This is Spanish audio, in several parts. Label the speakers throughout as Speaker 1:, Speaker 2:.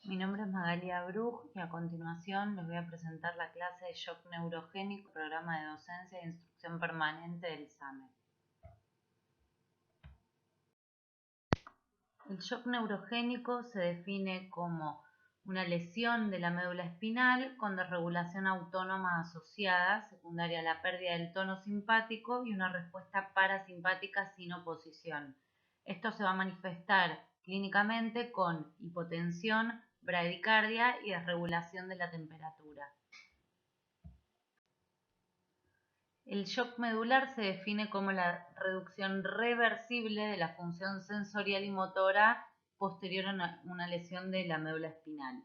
Speaker 1: Mi nombre es Magalia Bruj y a continuación les voy a presentar la clase de shock neurogénico, programa de docencia e instrucción permanente del SAME. El shock neurogénico se define como una lesión de la médula espinal con desregulación autónoma asociada, secundaria a la pérdida del tono simpático y una respuesta parasimpática sin oposición. Esto se va a manifestar clínicamente con hipotensión, bradicardia y desregulación de la temperatura. El shock medular se define como la reducción reversible de la función sensorial y motora posterior a una lesión de la médula espinal.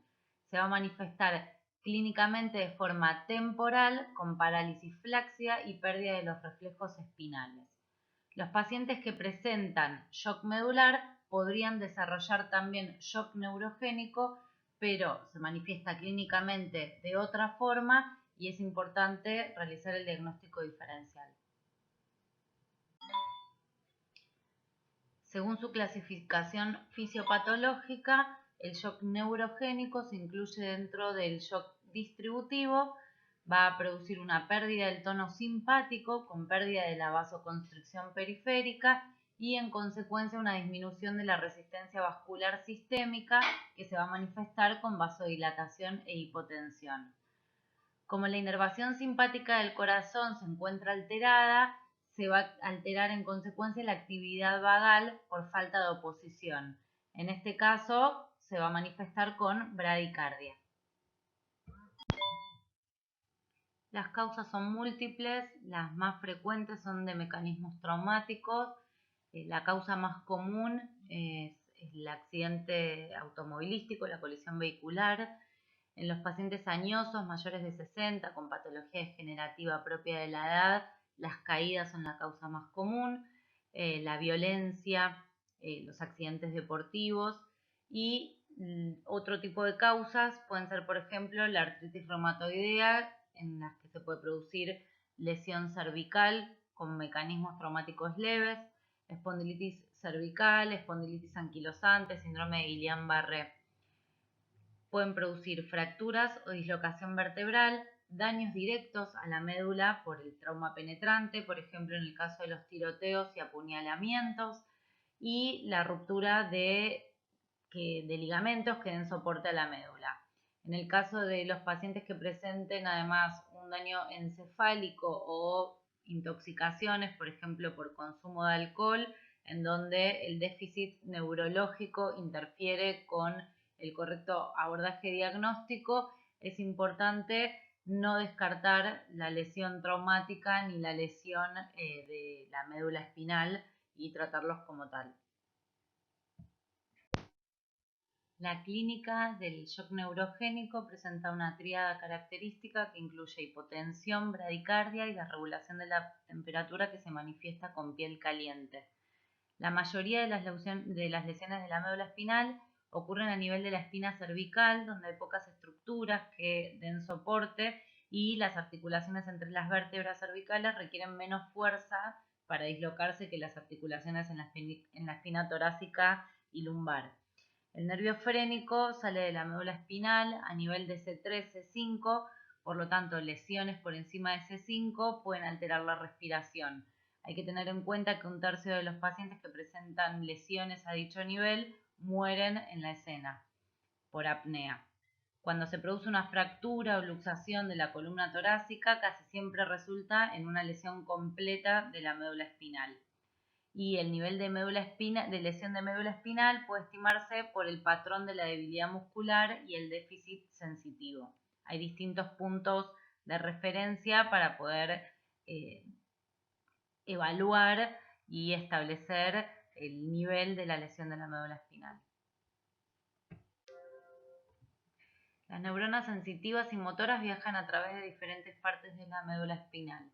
Speaker 1: Se va a manifestar clínicamente de forma temporal con parálisis flácida y pérdida de los reflejos espinales. Los pacientes que presentan shock medular podrían desarrollar también shock neurogénico, pero se manifiesta clínicamente de otra forma y es importante realizar el diagnóstico diferencial. Según su clasificación fisiopatológica, el shock neurogénico se incluye dentro del shock distributivo, va a producir una pérdida del tono simpático con pérdida de la vasoconstricción periférica y en consecuencia una disminución de la resistencia vascular sistémica que se va a manifestar con vasodilatación e hipotensión. Como la inervación simpática del corazón se encuentra alterada, se va a alterar en consecuencia la actividad vagal por falta de oposición. En este caso se va a manifestar con bradicardia. Las causas son múltiples, las más frecuentes son de mecanismos traumáticos. La causa más común es el accidente automovilístico, la colisión vehicular. En los pacientes añosos mayores de 60 con patología degenerativa propia de la edad, las caídas son la causa más común, la violencia, los accidentes deportivos y otro tipo de causas pueden ser, por ejemplo, la artritis reumatoidea, en las que se puede producir lesión cervical con mecanismos traumáticos leves, espondilitis cervical, espondilitis anquilosante, síndrome de Guillain-Barré. Pueden producir fracturas o dislocación vertebral, daños directos a la médula por el trauma penetrante, por ejemplo en el caso de los tiroteos y apuñalamientos, y la ruptura de ligamentos que den soporte a la médula. En el caso de los pacientes que presenten además un daño encefálico o intoxicaciones, por ejemplo por consumo de alcohol, en donde el déficit neurológico interfiere con el correcto abordaje diagnóstico, es importante no descartar la lesión traumática ni la lesión de la médula espinal y tratarlos como tal. La clínica del shock neurogénico presenta una tríada característica que incluye hipotensión, bradicardia y desregulación de la temperatura que se manifiesta con piel caliente. La mayoría de las lesiones de la médula espinal ocurren a nivel de la espina cervical, donde hay pocas estructuras que den soporte y las articulaciones entre las vértebras cervicales requieren menos fuerza para dislocarse que las articulaciones en la espina torácica y lumbar. El nervio frénico sale de la médula espinal a nivel de C3, C5, por lo tanto lesiones por encima de C5 pueden alterar la respiración. Hay que tener en cuenta que 1/3 de los pacientes que presentan lesiones a dicho nivel mueren en la escena por apnea. Cuando se produce una fractura o luxación de la columna torácica, casi siempre resulta en una lesión completa de la médula espinal. Y el nivel de lesión de médula espinal puede estimarse por el patrón de la debilidad muscular y el déficit sensitivo. Hay distintos puntos de referencia para poder evaluar y establecer el nivel de la lesión de la médula espinal. Las neuronas sensitivas y motoras viajan a través de diferentes partes de la médula espinal.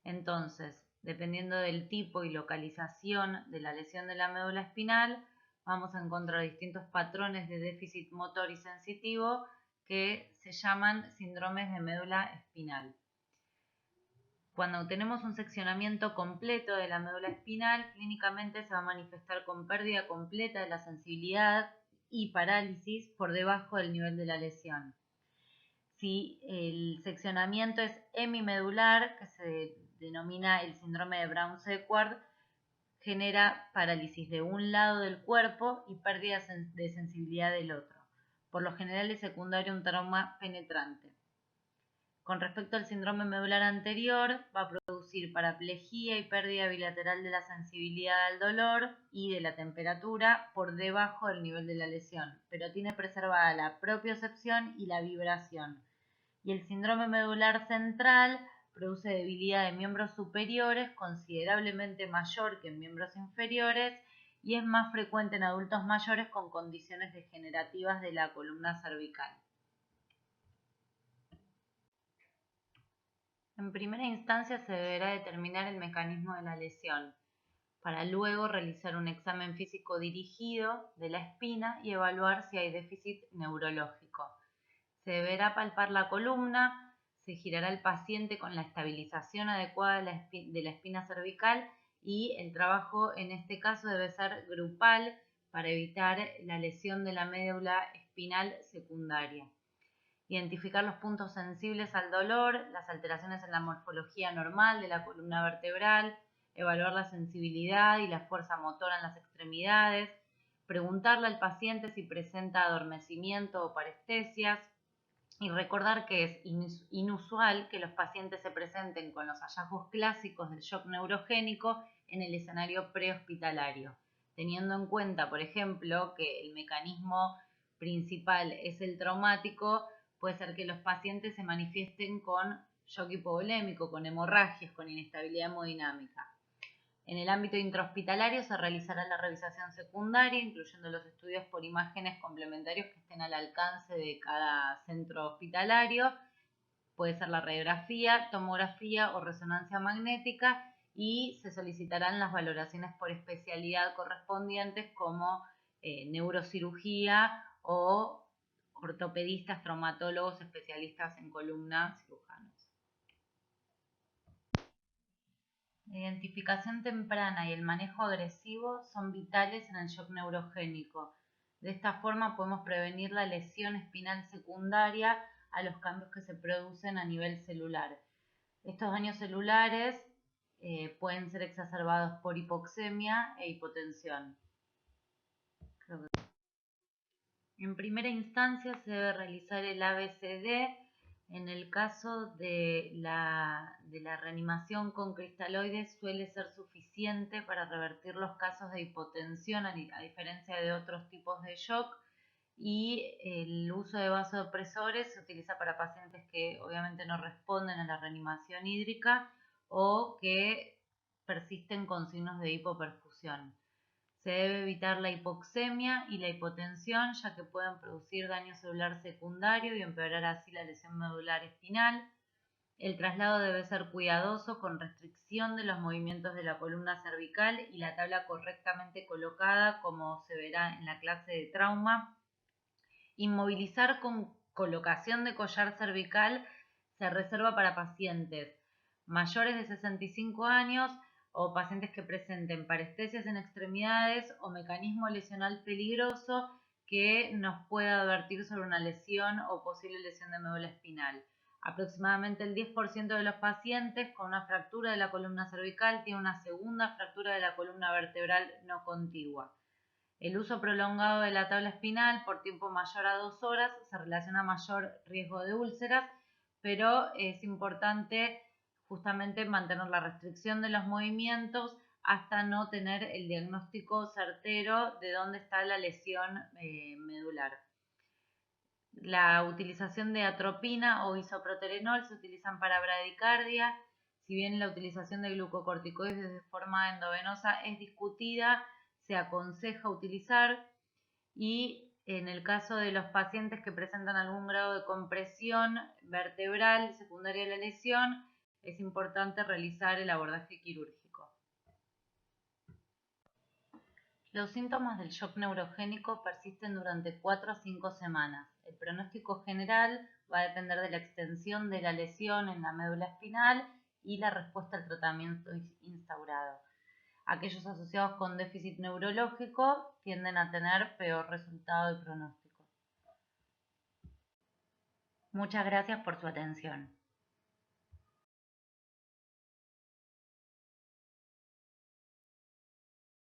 Speaker 1: Entonces, dependiendo del tipo y localización de la lesión de la médula espinal, vamos a encontrar distintos patrones de déficit motor y sensitivo que se llaman síndromes de médula espinal. Cuando tenemos un seccionamiento completo de la médula espinal, clínicamente se va a manifestar con pérdida completa de la sensibilidad y parálisis por debajo del nivel de la lesión. Si el seccionamiento es hemimedular, que se denomina el síndrome de Brown-Séquard, genera parálisis de un lado del cuerpo y pérdida de sensibilidad del otro. Por lo general es secundario a un trauma penetrante. Con respecto al síndrome medular anterior, va a producir paraplegia y pérdida bilateral de la sensibilidad al dolor y de la temperatura por debajo del nivel de la lesión, pero tiene preservada la propiocepción y la vibración. Y el síndrome medular central produce debilidad de miembros superiores considerablemente mayor que en miembros inferiores y es más frecuente en adultos mayores con condiciones degenerativas de la columna cervical. En primera instancia se deberá determinar el mecanismo de la lesión, para luego realizar un examen físico dirigido de la espina y evaluar si hay déficit neurológico. Se deberá palpar la columna, se girará el paciente con la estabilización adecuada de la espina cervical y el trabajo en este caso debe ser grupal para evitar la lesión de la médula espinal secundaria. Identificar los puntos sensibles al dolor, las alteraciones en la morfología normal de la columna vertebral, evaluar la sensibilidad y la fuerza motora en las extremidades, preguntarle al paciente si presenta adormecimiento o parestesias y recordar que es inusual que los pacientes se presenten con los hallazgos clásicos del shock neurogénico en el escenario prehospitalario, teniendo en cuenta, por ejemplo, que el mecanismo principal es el traumático. Puede ser que los pacientes se manifiesten con shock hipovolémico, con hemorragias, con inestabilidad hemodinámica. En el ámbito intrahospitalario se realizará la revisación secundaria, incluyendo los estudios por imágenes complementarios que estén al alcance de cada centro hospitalario. Puede ser la radiografía, tomografía o resonancia magnética y se solicitarán las valoraciones por especialidad correspondientes como neurocirugía o ortopedistas, traumatólogos, especialistas en columna, cirujanos. La identificación temprana y el manejo agresivo son vitales en el shock neurogénico. De esta forma podemos prevenir la lesión espinal secundaria a los cambios que se producen a nivel celular. Estos daños celulares pueden ser exacerbados por hipoxemia e hipotensión. En primera instancia se debe realizar el ABCD. En el caso de la reanimación con cristaloides suele ser suficiente para revertir los casos de hipotensión a diferencia de otros tipos de shock, y el uso de vasopresores se utiliza para pacientes que obviamente no responden a la reanimación hídrica o que persisten con signos de hipoperfusión. Se debe evitar la hipoxemia y la hipotensión, ya que pueden producir daño celular secundario y empeorar así la lesión medular espinal. El traslado debe ser cuidadoso, con restricción de los movimientos de la columna cervical y la tabla correctamente colocada, como se verá en la clase de trauma. Inmovilizar con colocación de collar cervical se reserva para pacientes mayores de 65 años o pacientes que presenten parestesias en extremidades o mecanismo lesional peligroso que nos pueda advertir sobre una lesión o posible lesión de médula espinal. Aproximadamente el 10% de los pacientes con una fractura de la columna cervical tiene una segunda fractura de la columna vertebral no contigua. El uso prolongado de la tabla espinal por tiempo mayor a 2 horas se relaciona a mayor riesgo de úlceras, pero es importante justamente mantener la restricción de los movimientos hasta no tener el diagnóstico certero de dónde está la lesión medular. La utilización de atropina o isoproterenol se utilizan para bradicardia. Si bien la utilización de glucocorticoides de forma endovenosa es discutida, se aconseja utilizar, y en el caso de los pacientes que presentan algún grado de compresión vertebral secundaria a la lesión, es importante realizar el abordaje quirúrgico. Los síntomas del shock neurogénico persisten durante 4 a 5 semanas. El pronóstico general va a depender de la extensión de la lesión en la médula espinal y la respuesta al tratamiento instaurado. aquellos asociados con déficit neurológico tienden a tener peor resultado de pronóstico. Muchas gracias por su atención.